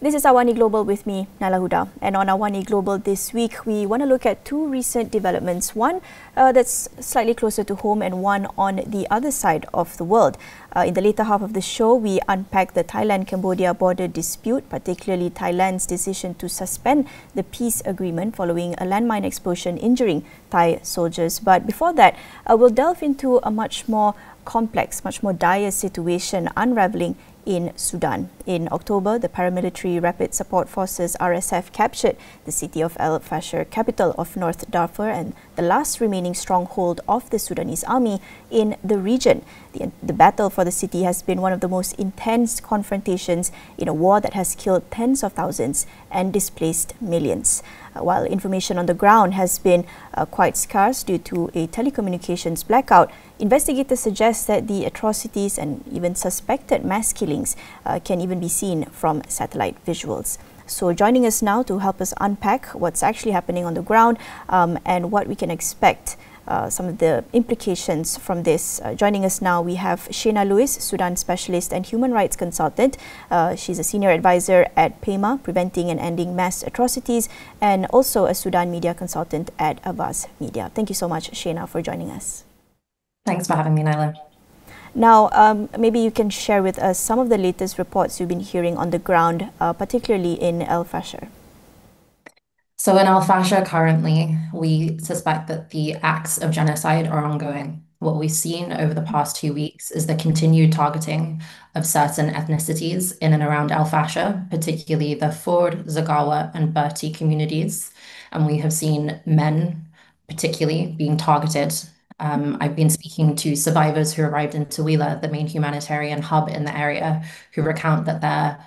This is AWANI Global with me, Nailah Huda. And on AWANI Global this week, we want to look at two recent developments. One that's slightly closer to home and one on the other side of the world. In the later half of the show, we unpack the Thailand-Cambodia border dispute, particularly Thailand's decision to suspend the peace agreement following a landmine explosion injuring Thai soldiers. But before that, we'll delve into a much more complex, much more dire situation unraveling in Sudan. In October, the paramilitary Rapid Support Forces RSF captured the city of El Fasher, capital of North Darfur and the last remaining stronghold of the Sudanese army in the region. The battle for the city has been one of the most intense confrontations in a war that has killed tens of thousands and displaced millions. While information on the ground has been quite scarce due to a telecommunications blackout, investigators suggest that the atrocities and even suspected mass killings can even be seen from satellite visuals. So joining us now to help us unpack what's actually happening on the ground and what we can expect, some of the implications from this. Joining us now, we have Shayna Lewis, Sudan Specialist and Human Rights Consultant. She's a Senior Advisor at PEMA, Preventing and Ending Mass Atrocities, and also a Sudan Media Consultant at Avaz Media. Thank you so much, Shayna, for joining us. Thanks for having me, Nailah. Now, maybe you can share with us some of the latest reports you've been hearing on the ground, particularly in El Fasher. So in Al Fasher currently, we suspect that the acts of genocide are ongoing. What we've seen over the past 2 weeks is the continued targeting of certain ethnicities in and around Al Fasher, particularly the Ford, Zagawa, and Berti communities. And we have seen men, particularly, being targeted. I've been speaking to survivors who arrived in Tawila, the main humanitarian hub in the area, who recount that their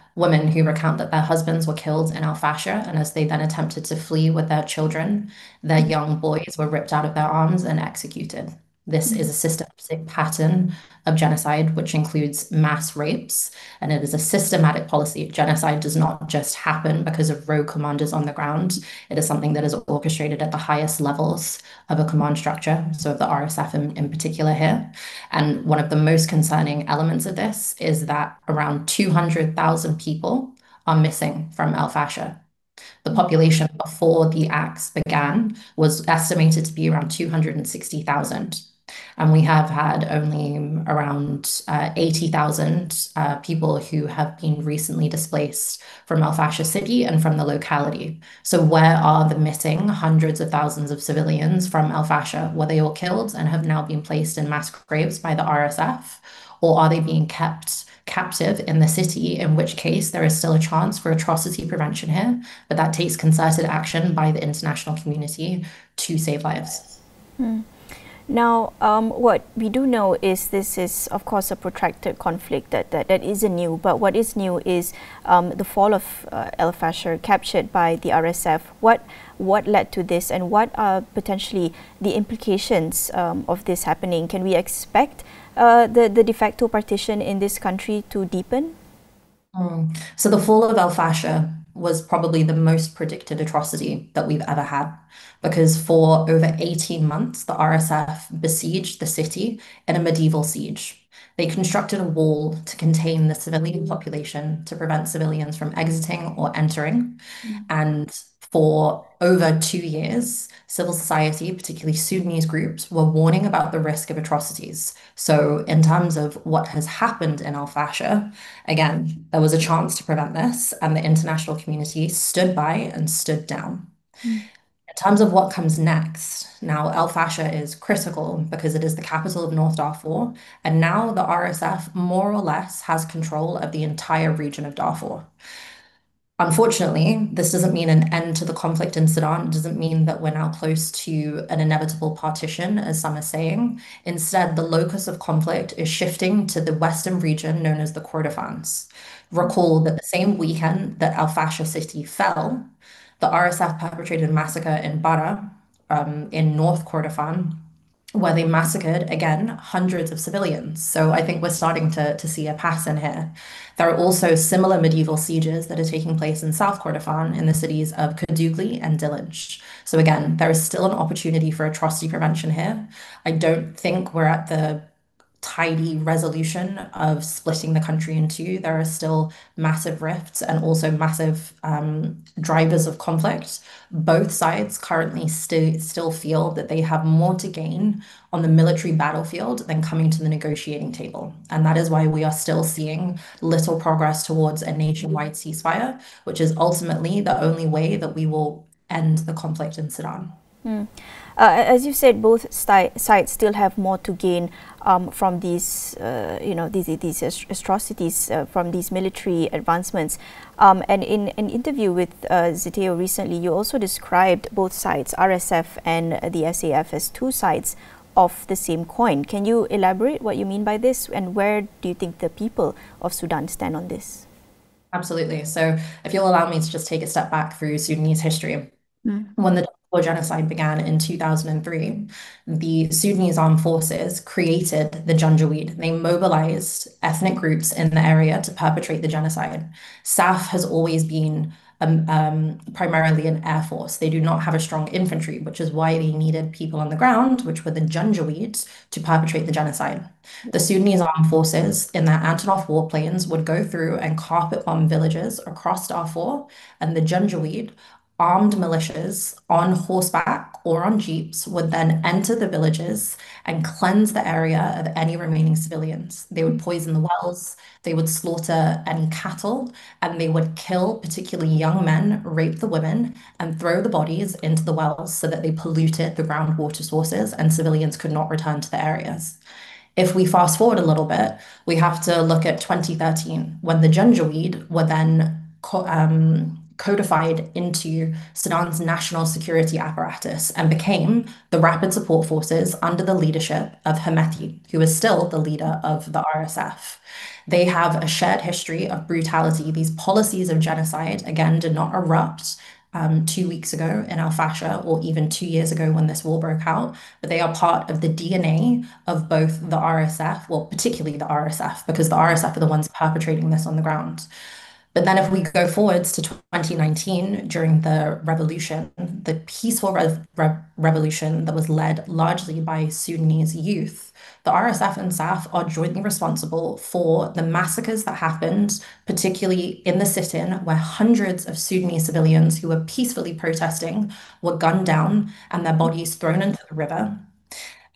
husbands were killed in Al Fasher, and as they then attempted to flee with their children, their young boys were ripped out of their arms and executed. This is a systematic pattern of genocide, which includes mass rapes, and it is a systematic policy. Genocide does not just happen because of rogue commanders on the ground. It is something that is orchestrated at the highest levels of a command structure, so of the RSF in particular here. And one of the most concerning elements of this is that around 200,000 people are missing from El Fasher. The population before the acts began was estimated to be around 260,000. And we have had only around 80,000 people who have been recently displaced from El Fasher city and from the locality. So where are the missing hundreds of thousands of civilians from El Fasher? Were they all killed and have now been placed in mass graves by the RSF? Or are they being kept captive in the city, in which case there is still a chance for atrocity prevention here, but that takes concerted action by the international community to save lives. Now, what we do know is this is, of course, a protracted conflict that isn't new, but what is new is the fall of El Fasher, captured by the RSF. What led to this, and what are potentially the implications of this happening? Can we expect the de facto partition in this country to deepen? So the fall of El Fasher was probably the most predicted atrocity that we've ever had, because for over 18 months, the RSF besieged the city in a medieval siege. They constructed a wall to contain the civilian population to prevent civilians from exiting or entering. And for over 2 years, civil society, particularly Sudanese groups, were warning about the risk of atrocities. So in terms of what has happened in Al Fasher, again, there was a chance to prevent this, and the international community stood by and stood down. In terms of what comes next, now El Fasher is critical because it is the capital of North Darfur, and now the RSF more or less has control of the entire region of Darfur. Unfortunately, this doesn't mean an end to the conflict in Sudan. It doesn't mean that we're now close to an inevitable partition, as some are saying. Instead, the locus of conflict is shifting to the western region known as the Kordofans. Recall that the same weekend that Al Fasher city fell, the RSF perpetrated a massacre in Bara, in North Kordofan, where they massacred, again, hundreds of civilians. So I think we're starting to see a pattern here. There are also similar medieval sieges that are taking place in South Kordofan in the cities of Kadugli and Dillaj. So again, there is still an opportunity for atrocity prevention here. I don't think we're at the tidy resolution of splitting the country in two. There are still massive rifts and also massive drivers of conflict. Both sides currently still feel that they have more to gain on the military battlefield than coming to the negotiating table. And that is why we are still seeing little progress towards a nationwide ceasefire, which is ultimately the only way that we will end the conflict in Sudan. As you said, both sides still have more to gain from these, these atrocities, from these military advancements. And in an interview with Zeteo recently, you also described both sides, RSF and the SAF, as two sides of the same coin. Can you elaborate what you mean by this, and where do you think the people of Sudan stand on this? Absolutely. So, if you'll allow me to just take a step back through Sudanese history. When the Darfur genocide began in 2003, the Sudanese armed forces created the Janjaweed. They mobilized ethnic groups in the area to perpetrate the genocide. SAF has always been primarily an air force. They do not have a strong infantry, which is why they needed people on the ground, which were the Janjaweeds, to perpetrate the genocide. The Sudanese armed forces in their Antonov warplanes would go through and carpet bomb villages across Darfur, and the Janjaweed, armed militias on horseback or on jeeps, would then enter the villages and cleanse the area of any remaining civilians. They would poison the wells, they would slaughter any cattle, and they would kill particularly young men, rape the women, and throw the bodies into the wells so that they polluted the groundwater sources and civilians could not return to the areas. If we fast forward a little bit, we have to look at 2013 when the Janjaweed were then codified into Sudan's national security apparatus and became the Rapid Support Forces under the leadership of Hemeti, who is still the leader of the RSF. They have a shared history of brutality. These policies of genocide, again, did not erupt 2 weeks ago in Al Fasher, or even 2 years ago when this war broke out, but they are part of the DNA of both the RSF, well, particularly the RSF, because the RSF are the ones perpetrating this on the ground. But then if we go forwards to 2019, during the revolution, the peaceful revolution that was led largely by Sudanese youth, the RSF and SAF are jointly responsible for the massacres that happened, particularly in the sit-in, where hundreds of Sudanese civilians who were peacefully protesting were gunned down and their bodies thrown into the river.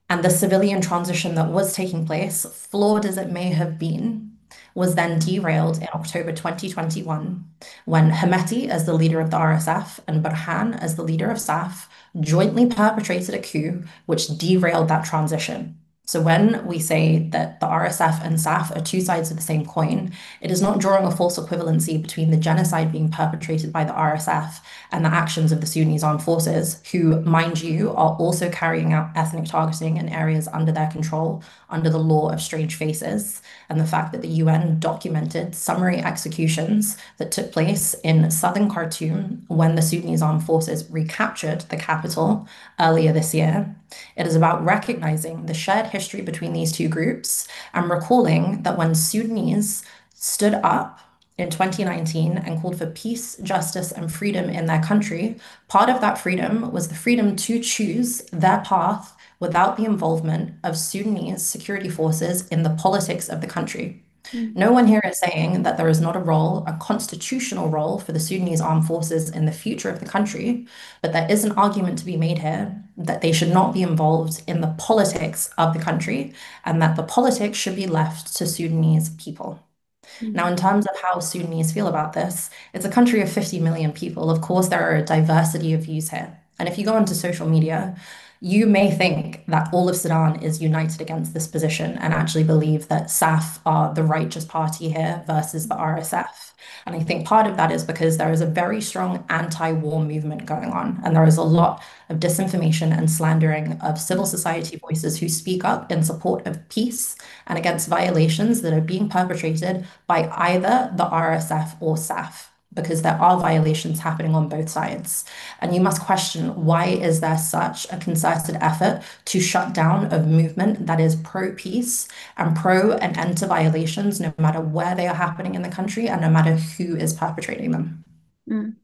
And the civilian transition that was taking place, flawed as it may have been, was then derailed in October 2021 when Hemeti, as the leader of the RSF, and Burhan, as the leader of SAF, jointly perpetrated a coup which derailed that transition. So when we say that the RSF and SAF are two sides of the same coin, it is not drawing a false equivalency between the genocide being perpetrated by the RSF and the actions of the Sudanese armed forces, who, mind you, are also carrying out ethnic targeting in areas under their control under the law of strange faces, and the fact that the UN documented summary executions that took place in southern Khartoum when the Sudanese armed forces recaptured the capital earlier this year. It is about recognizing the shared history between these two groups and recalling that when Sudanese stood up in 2019 and called for peace, justice, and freedom in their country, part of that freedom was the freedom to choose their path without the involvement of Sudanese security forces in the politics of the country. No one here is saying that there is not a role, a constitutional role for the Sudanese armed forces in the future of the country, but there is an argument to be made here that they should not be involved in the politics of the country and that the politics should be left to Sudanese people. Now, in terms of how Sudanese feel about this, it's a country of 50 million people. Of course, there are a diversity of views here. And if you go onto social media, you may think that all of Sudan is united against this position and actually believe that SAF are the righteous party here versus the RSF. And I think part of that is because there is a very strong anti-war movement going on, and there is a lot of disinformation and slandering of civil society voices who speak up in support of peace and against violations that are being perpetrated by either the RSF or SAF, because there are violations happening on both sides. And you must question, why is there such a concerted effort to shut down a movement that is pro-peace and pro and end to violations, no matter where they are happening in the country and no matter who is perpetrating them?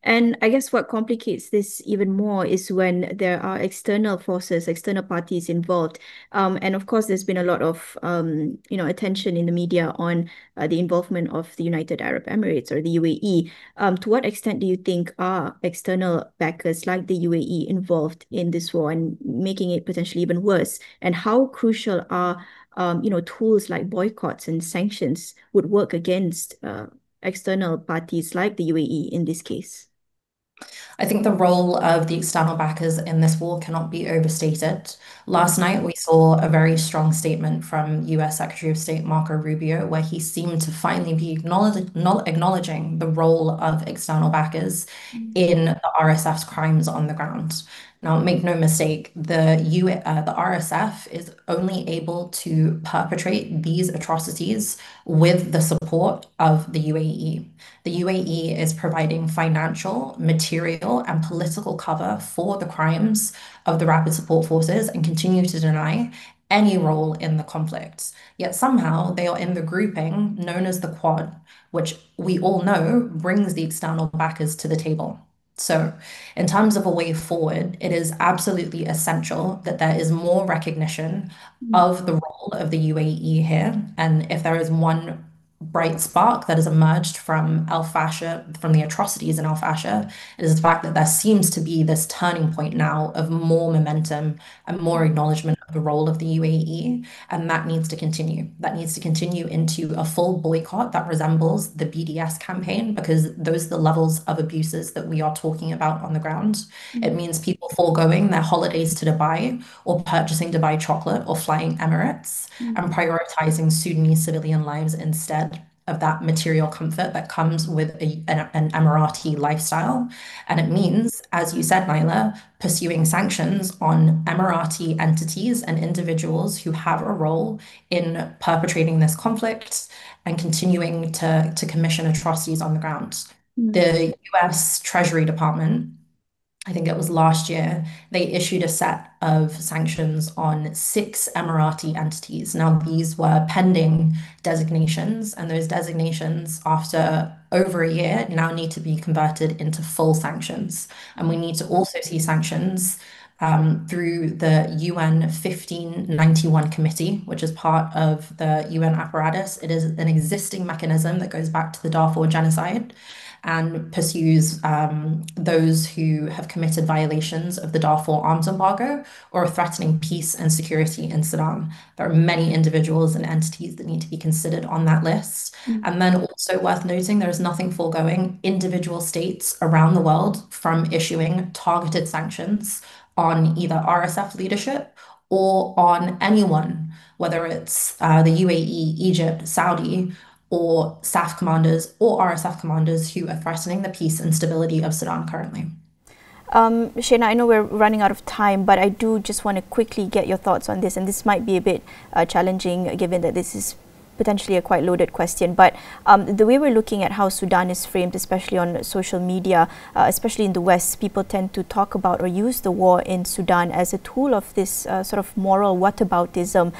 And I guess what complicates this even more is when there are external forces, external parties involved. And of course, there's been a lot of attention in the media on the involvement of the United Arab Emirates or the UAE. To what extent do you think are external backers like the UAE involved in this war and making it potentially even worse? And how crucial are tools like boycotts and sanctions would work against external parties like the UAE in this case? I think the role of the external backers in this war cannot be overstated. Last night, we saw a very strong statement from US Secretary of State Marco Rubio, where he seemed to finally be acknowledging the role of external backers in the RSF's crimes on the ground. Now, make no mistake, the RSF is only able to perpetrate these atrocities with the support of the UAE. The UAE is providing financial, material, and political cover for the crimes of the Rapid Support Forces and continue to deny any role in the conflict. Yet somehow they are in the grouping known as the Quad, which we all know brings the external backers to the table. So, in terms of a way forward, it is absolutely essential that there is more recognition of the role of the UAE here. And if there is one bright spark that has emerged from Al Fasher, from the atrocities in Al Fasher, is the fact that there seems to be this turning point now of more momentum and more acknowledgement of the role of the UAE. And that needs to continue. That needs to continue into a full boycott that resembles the BDS campaign, because those are the levels of abuses that we are talking about on the ground. It means people foregoing their holidays to Dubai or purchasing Dubai chocolate or flying Emirates and prioritizing Sudanese civilian lives instead of that material comfort that comes with an Emirati lifestyle. And it means, as you said, Nailah, pursuing sanctions on Emirati entities and individuals who have a role in perpetrating this conflict and continuing to commission atrocities on the ground. The US Treasury Department, I think it was last year, they issued a set of sanctions on 6 Emirati entities. Now, these were pending designations, and those designations, after over a year, now need to be converted into full sanctions. And we need to also see sanctions through the UN 1591 committee, which is part of the UN apparatus. It is an existing mechanism that goes back to the Darfur genocide and pursues those who have committed violations of the Darfur arms embargo or are threatening peace and security in Sudan. There are many individuals and entities that need to be considered on that list. And then also worth noting, there is nothing foregoing individual states around the world from issuing targeted sanctions on either RSF leadership or on anyone, whether it's the UAE, Egypt, Saudi, or SAF commanders or RSF commanders who are threatening the peace and stability of Sudan currently. Shayna, I know we're running out of time, but I do just want to quickly get your thoughts on this, and this might be a bit challenging given that this is potentially a quite loaded question, but the way we're looking at how Sudan is framed, especially on social media, especially in the West, people tend to talk about or use the war in Sudan as a tool of this sort of moral whataboutism,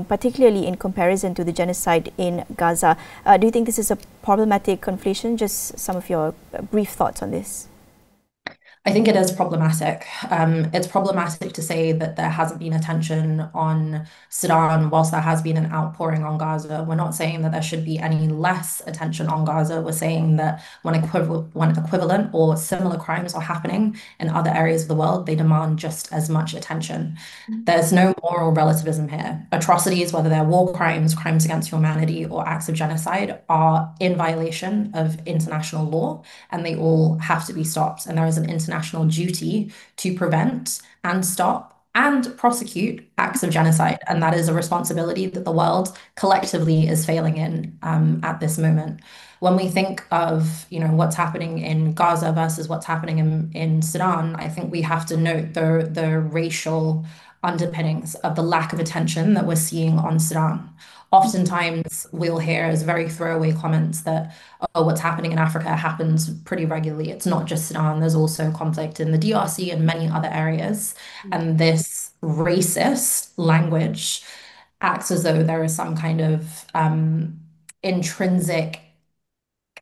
particularly in comparison to the genocide in Gaza. Do you think this is a problematic conflation? Just some of your brief thoughts on this. I think it is problematic. It's problematic to say that there hasn't been attention on Sudan whilst there has been an outpouring on Gaza. We're not saying that there should be any less attention on Gaza. We're saying that when equivalent or similar crimes are happening in other areas of the world, they demand just as much attention. There's no moral relativism here. Atrocities, whether they're war crimes, crimes against humanity, or acts of genocide, are in violation of international law, and they all have to be stopped. And there is an international duty to prevent and stop and prosecute acts of genocide. And that is a responsibility that the world collectively is failing in at this moment. When we think of, what's happening in Gaza versus what's happening in Sudan, I think we have to note the racial underpinnings of the lack of attention that we're seeing on Sudan. Oftentimes, we'll hear as very throwaway comments that, oh, what's happening in Africa happens pretty regularly. It's not just Sudan, there's also conflict in the DRC and many other areas. And this racist language acts as though there is some kind of intrinsic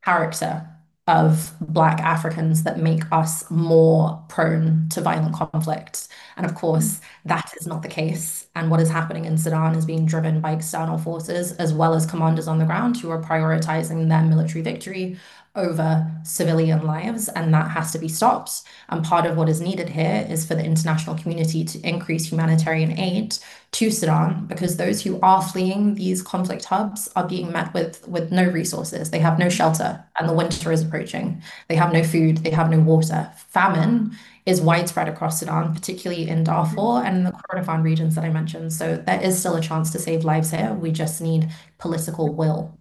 character of Black Africans that make us more prone to violent conflicts. And of course, that is not the case. And what is happening in Sudan is being driven by external forces as well as commanders on the ground who are prioritizing their military victory over civilian lives. And that has to be stopped. And part of what is needed here is for the international community to increase humanitarian aid to Sudan because those who are fleeing these conflict hubs are being met with no resources. They have no shelter, and the winter is approaching. They have no food, they have no water. Famine is widespread across Sudan, particularly in Darfur and in the Kordofan regions that I mentioned. So there is still a chance to save lives here. We just need political will.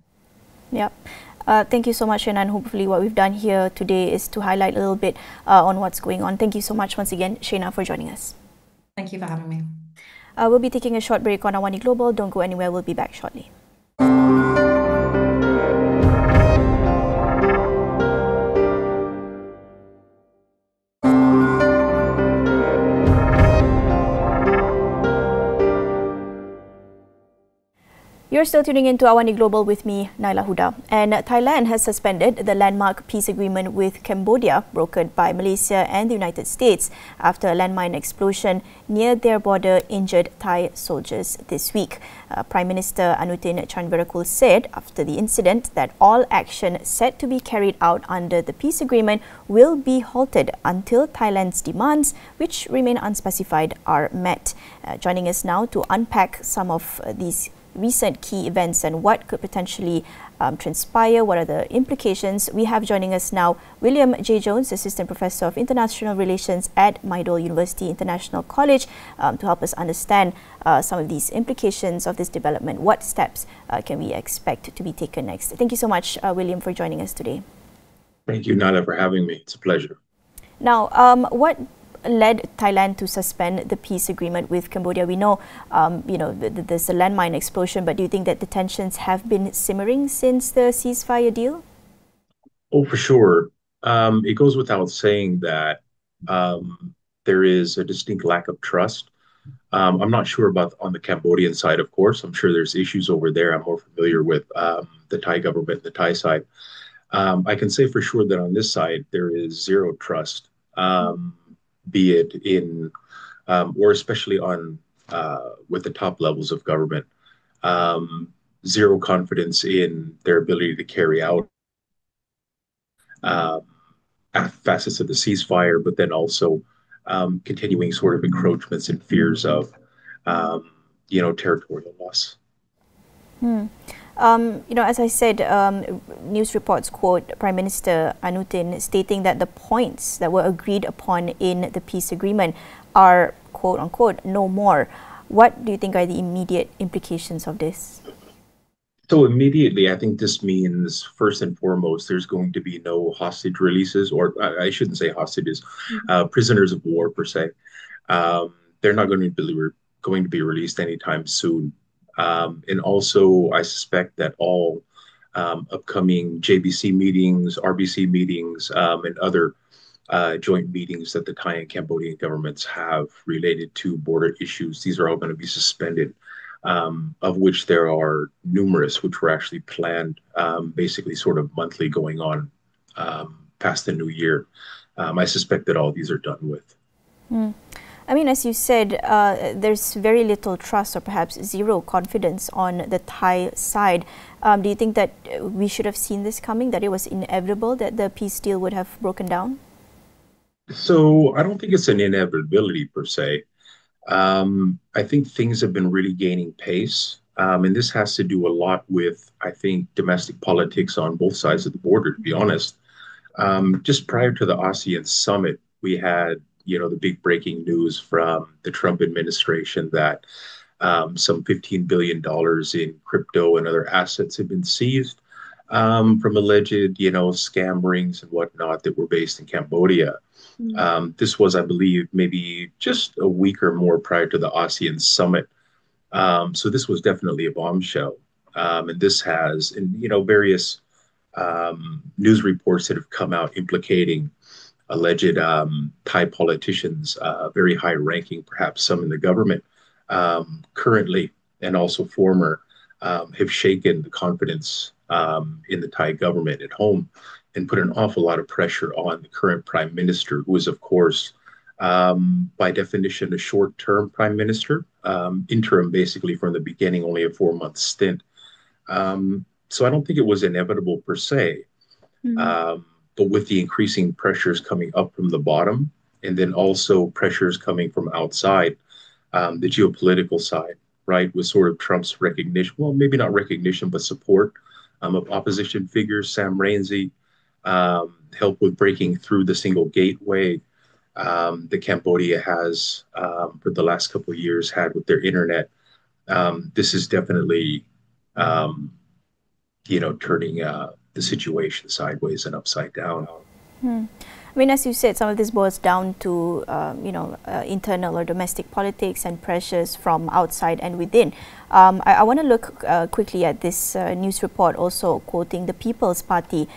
Yep. Thank you so much, Shayna, and hopefully what we've done here today is to highlight a little bit on what's going on. Thank you so much once again, Shayna, for joining us. Thank you for having me. We'll be taking a short break on AWANI Global. Don't go anywhere. We'll be back shortly. You're still tuning in to AWANI Global with me, Nailah Huda. And Thailand has suspended the landmark peace agreement with Cambodia, brokered by Malaysia and the United States, after a landmine explosion near their border injured Thai soldiers this week. Prime Minister Anutin Charnvirakul said after the incident that all action set to be carried out under the peace agreement will be halted until Thailand's demands, which remain unspecified, are met. Joining us now to unpack some of these recent key events and what could potentially transpire, what are the implications. We have joining us now William J. Jones, Assistant Professor of International Relations at Maidol University International College, to help us understand some of these implications of this development. What steps can we expect to be taken next? Thank you so much, William, for joining us today. Thank you, Nala, for having me. It's a pleasure. Now, what led Thailand to suspend the peace agreement with Cambodia? We know, there's a landmine explosion, but do you think that the tensions have been simmering since the ceasefire deal? Oh, for sure. It goes without saying that there is a distinct lack of trust. I'm not sure about on the Cambodian side, of course. I'm sure there's issues over there. I'm more familiar with the Thai government, the Thai side. I can say for sure that on this side, there is zero trust. Be it in, or especially on with the top levels of government, zero confidence in their ability to carry out facets of the ceasefire, but then also continuing sort of encroachments and fears of, territorial loss. As I said, news reports quote Prime Minister Anutin stating that the points that were agreed upon in the peace agreement are, quote unquote, no more. What do you think are the immediate implications of this? So immediately, I think this means, first and foremost, there's going to be no hostage releases, or I shouldn't say hostages, prisoners of war per se. They're not going to be released anytime soon. And also, I suspect that all upcoming JBC meetings, RBC meetings, and other joint meetings that the Thai and Cambodian governments have related to border issues, these are all going to be suspended, of which there are numerous, which were actually planned basically sort of monthly going on past the new year. I suspect that all these are done with. I mean, as you said, there's very little trust or perhaps zero confidence on the Thai side. Do you think that we should have seen this coming, that it was inevitable that the peace deal would have broken down? So I don't think it's an inevitability per se. I think things have been really gaining pace. And this has to do a lot with, I think, domestic politics on both sides of the border, to be honest. Just prior to the ASEAN summit, we had the big breaking news from the Trump administration that some $15 billion in crypto and other assets had been seized from alleged, scam rings and whatnot that were based in Cambodia. This was, I believe, maybe just a week or more prior to the ASEAN summit. So this was definitely a bombshell. And this has, various news reports that have come out implicating alleged Thai politicians, very high ranking, perhaps some in the government, currently and also former, have shaken the confidence in the Thai government at home and put an awful lot of pressure on the current prime minister, who is, of course, by definition, a short-term prime minister, interim basically from the beginning, only a 4-month stint. So I don't think it was inevitable per se, Mm. um, but with the increasing pressures coming up from the bottom, and then also pressures coming from outside, the geopolitical side, right, with sort of Trump's recognition, well, maybe not recognition, but support of opposition figures, Sam Rainsy, help with breaking through the single gateway that Cambodia has for the last couple of years had with their internet. This is definitely, um, turning the situation sideways and upside down. Hmm. I mean, as you said, some of this boils down to, internal or domestic politics and pressures from outside and within. I want to look quickly at this news report, also quoting the People's Party,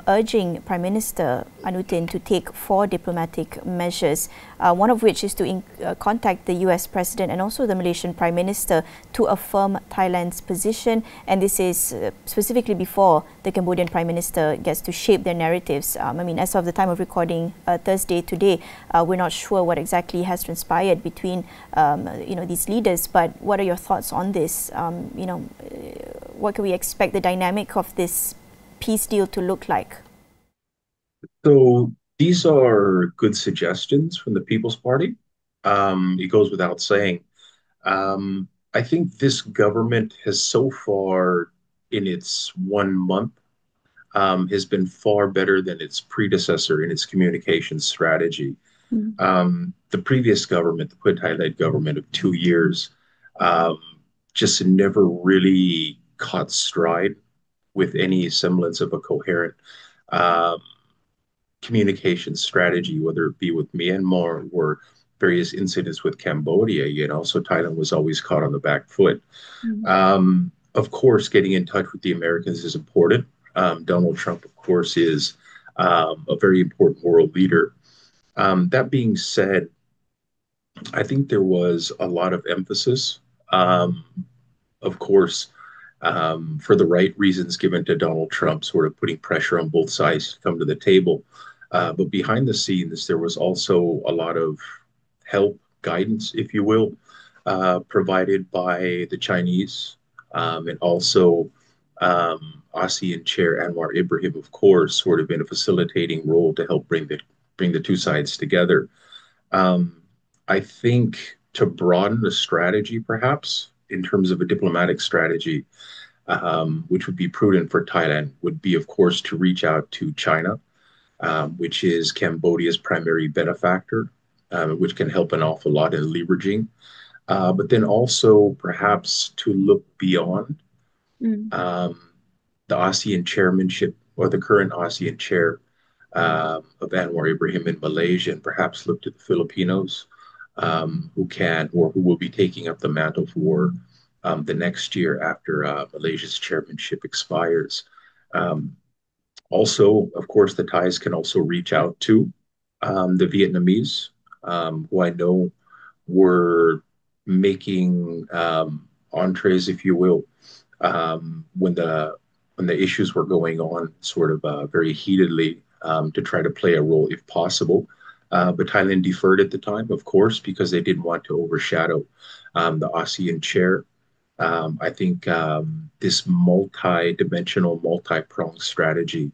urging Prime Minister Anutin to take 4 diplomatic measures, one of which is to contact the US President and also the Malaysian Prime Minister to affirm Thailand's position. And this is specifically before the Cambodian Prime Minister gets to shape their narratives. I mean, as of the time of recording Thursday today, we're not sure what exactly has transpired between these leaders. But what are your thoughts on this? What can we expect the dynamic of this peace deal to look like? So these are good suggestions from the People's Party. It goes without saying. I think this government has so far, in its 1 month, has been far better than its predecessor in its communication strategy. Mm. The previous government, the Pheu Thai-led government of 2 years, um, just never really caught stride with any semblance of a coherent um, communication strategy, whether it be with Myanmar or various incidents with Cambodia. So Thailand was always caught on the back foot. Mm. Of course, getting in touch with the Americans is important. Donald Trump, of course, is a very important world leader. That being said, I think there was a lot of emphasis, um, of course, for the right reasons given to Donald Trump, sort of putting pressure on both sides to come to the table. But behind the scenes, there was also a lot of help, guidance, if you will, provided by the Chinese, and also ASEAN Chair Anwar Ibrahim, of course, sort of in a facilitating role to help bring the two sides together. Um, I think to broaden the strategy, perhaps in terms of a diplomatic strategy, which would be prudent for Thailand, would be, of course, to reach out to China, which is Cambodia's primary benefactor, which can help an awful lot in leveraging. But then also perhaps to look beyond Mm. um, the ASEAN chairmanship or the current ASEAN chair of Anwar Ibrahim in Malaysia, and perhaps look to the Filipinos, who can or who will be taking up the mantle for the next year after Malaysia's chairmanship expires. Um, Also, of course, the Thais can also reach out to the Vietnamese, who I know were making entrees, if you will, when the issues were going on, sort of very heatedly, to try to play a role if possible. But Thailand deferred at the time, of course, because they didn't want to overshadow the ASEAN chair. I think this multi-dimensional, multi-pronged strategy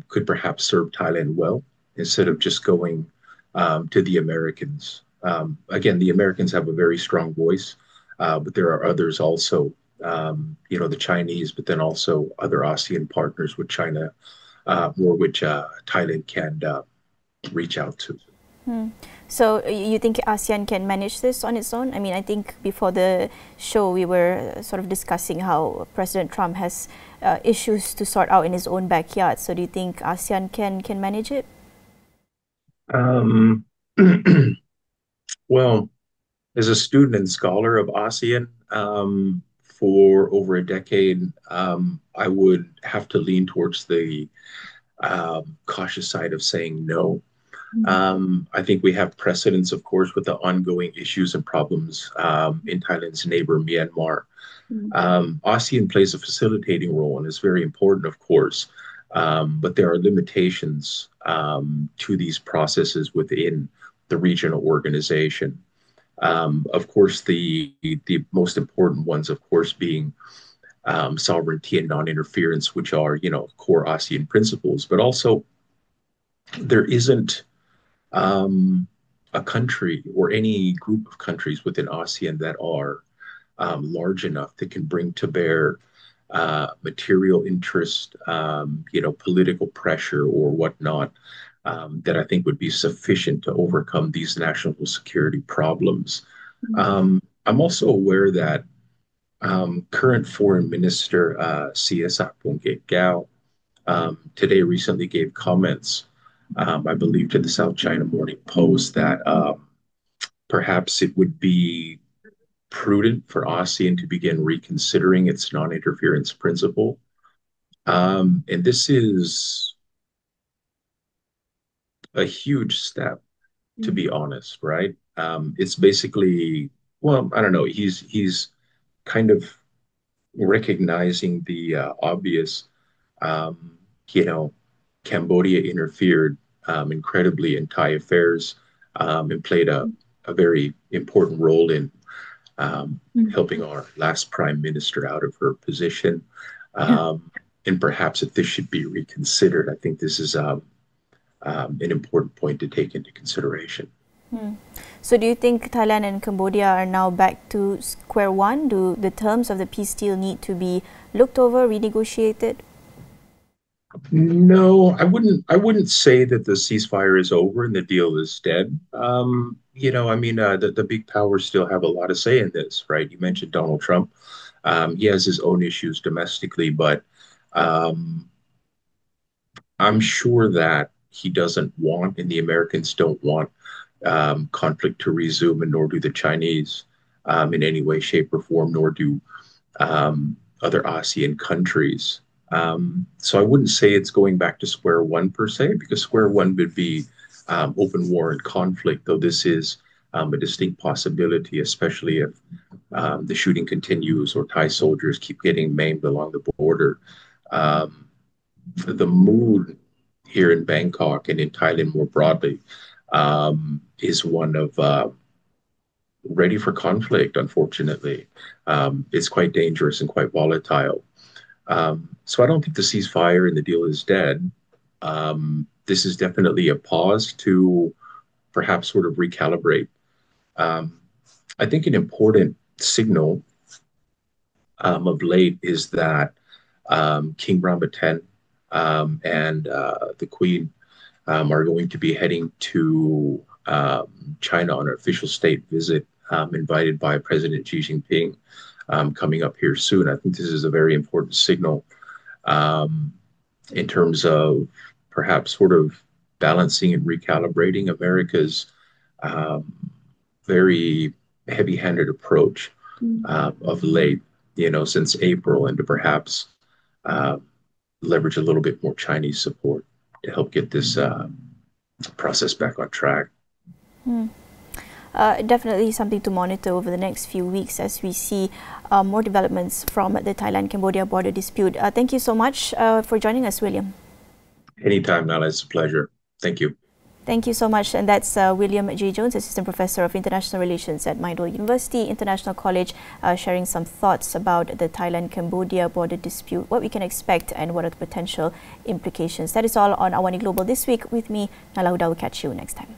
could perhaps serve Thailand well instead of just going to the Americans. Again, the Americans have a very strong voice, but there are others also, the Chinese, but then also other ASEAN partners with China, or which Thailand can reach out to. Hmm. So you think ASEAN can manage this on its own? I mean, I think before the show we were sort of discussing how President Trump has issues to sort out in his own backyard. So do you think ASEAN can manage it? Um, well, as a student and scholar of ASEAN for over a decade, I would have to lean towards the cautious side of saying no. I think we have precedents, of course, with the ongoing issues and problems in Thailand's neighbor, Myanmar. ASEAN plays a facilitating role and is very important, of course, but there are limitations to these processes within the regional organization. Of course, the most important ones, of course, being sovereignty and non-interference, which are, core ASEAN principles. But also, there isn't a country or any group of countries within ASEAN that are large enough that can bring to bear material interest, political pressure or whatnot, that I think would be sufficient to overcome these national security problems. I'm also aware that current Foreign Minister Siasak Pongkekgao today recently gave comments, I believe, to the South China Morning Post that perhaps it would be prudent for ASEAN to begin reconsidering its non-interference principle. And this is a huge step, to be honest, right? It's basically, well, I don't know, he's kind of recognizing the obvious, Cambodia interfered incredibly in Thai affairs and played a very important role in helping our last prime minister out of her position. And perhaps if this should be reconsidered, I think this is an important point to take into consideration. So do you think Thailand and Cambodia are now back to square one? Do the terms of the peace deal need to be looked over, renegotiated? No, I wouldn't say that the ceasefire is over and the deal is dead. The big powers still have a lot of say in this, right? You mentioned Donald Trump. He has his own issues domestically, but I'm sure that he doesn't want, and the Americans don't want, conflict to resume, and nor do the Chinese in any way, shape, or form, nor do other ASEAN countries. So I wouldn't say it's going back to square one per se, because square one would be open war and conflict, though this is a distinct possibility, especially if the shooting continues or Thai soldiers keep getting maimed along the border. The mood here in Bangkok and in Thailand more broadly is one of ready for conflict, unfortunately. It's quite dangerous and quite volatile. So I don't think the ceasefire and the deal is dead. This is definitely a pause to perhaps sort of recalibrate. I think an important signal of late is that King Brahma X and the Queen are going to be heading to China on an official state visit, invited by President Xi Jinping, coming up here soon. I think this is a very important signal in terms of perhaps sort of balancing and recalibrating America's very heavy-handed approach of late, since April, and to perhaps leverage a little bit more Chinese support to help get this process back on track. Definitely something to monitor over the next few weeks as we see more developments from the Thailand-Cambodia border dispute. Thank you so much for joining us, William. Anytime, Nailah. It's a pleasure. Thank you. Thank you so much. And that's William J. Jones, Assistant Professor of International Relations at Mindell University International College, sharing some thoughts about the Thailand-Cambodia border dispute, what we can expect and what are the potential implications. That is all on AWANI Global this week. With me, Nailah Huda. Will catch you next time.